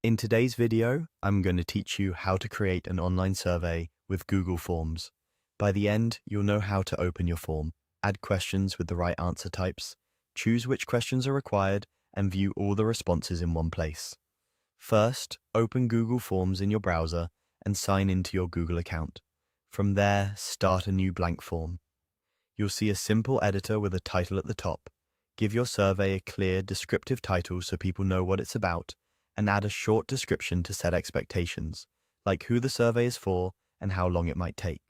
In today's video, I'm going to teach you how to create an online survey with Google Forms. By the end, you'll know how to open your form, add questions with the right answer types, choose which questions are required, and view all the responses in one place. First, open Google Forms in your browser and sign into your Google account. From there, start a new blank form. You'll see a simple editor with a title at the top. Give your survey a clear, descriptive title so people know what it's about, and add a short description to set expectations, like who the survey is for and how long it might take.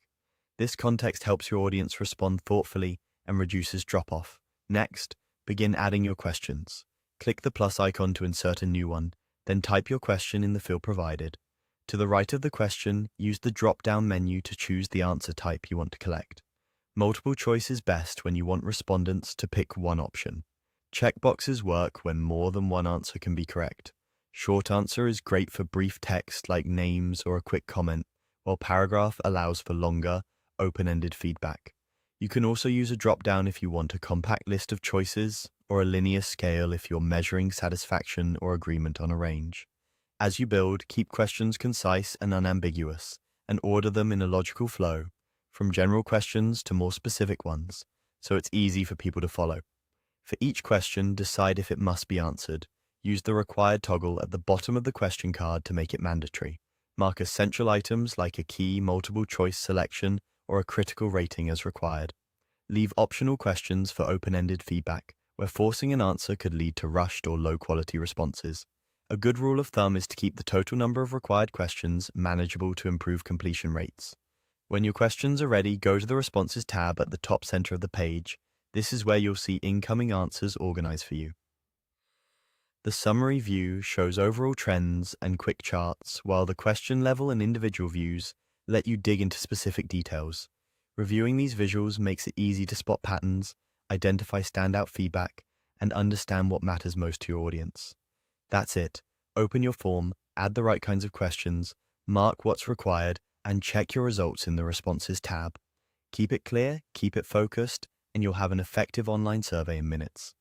This context helps your audience respond thoughtfully and reduces drop-off. Next, begin adding your questions. Click the plus icon to insert a new one, then type your question in the field provided. To the right of the question, use the drop-down menu to choose the answer type you want to collect. Multiple choice is best when you want respondents to pick one option. Checkboxes work when more than one answer can be correct. Short answer is great for brief text like names or a quick comment, while paragraph allows for longer, open-ended feedback. You can also use a drop-down if you want a compact list of choices, or a linear scale if you're measuring satisfaction or agreement on a range. As you build, keep questions concise and unambiguous, and order them in a logical flow, from general questions to more specific ones, so it's easy for people to follow. For each question, decide if it must be answered. Use the required toggle at the bottom of the question card to make it mandatory. Mark essential items like a key multiple choice selection or a critical rating as required. Leave optional questions for open-ended feedback, where forcing an answer could lead to rushed or low-quality responses. A good rule of thumb is to keep the total number of required questions manageable to improve completion rates. When your questions are ready, go to the Responses tab at the top center of the page. This is where you'll see incoming answers organized for you. The summary view shows overall trends and quick charts, while the question level and individual views let you dig into specific details. Reviewing these visuals makes it easy to spot patterns, identify standout feedback, and understand what matters most to your audience. That's it. Open your form, add the right kinds of questions, mark what's required, and check your results in the Responses tab. Keep it clear, keep it focused, and you'll have an effective online survey in minutes.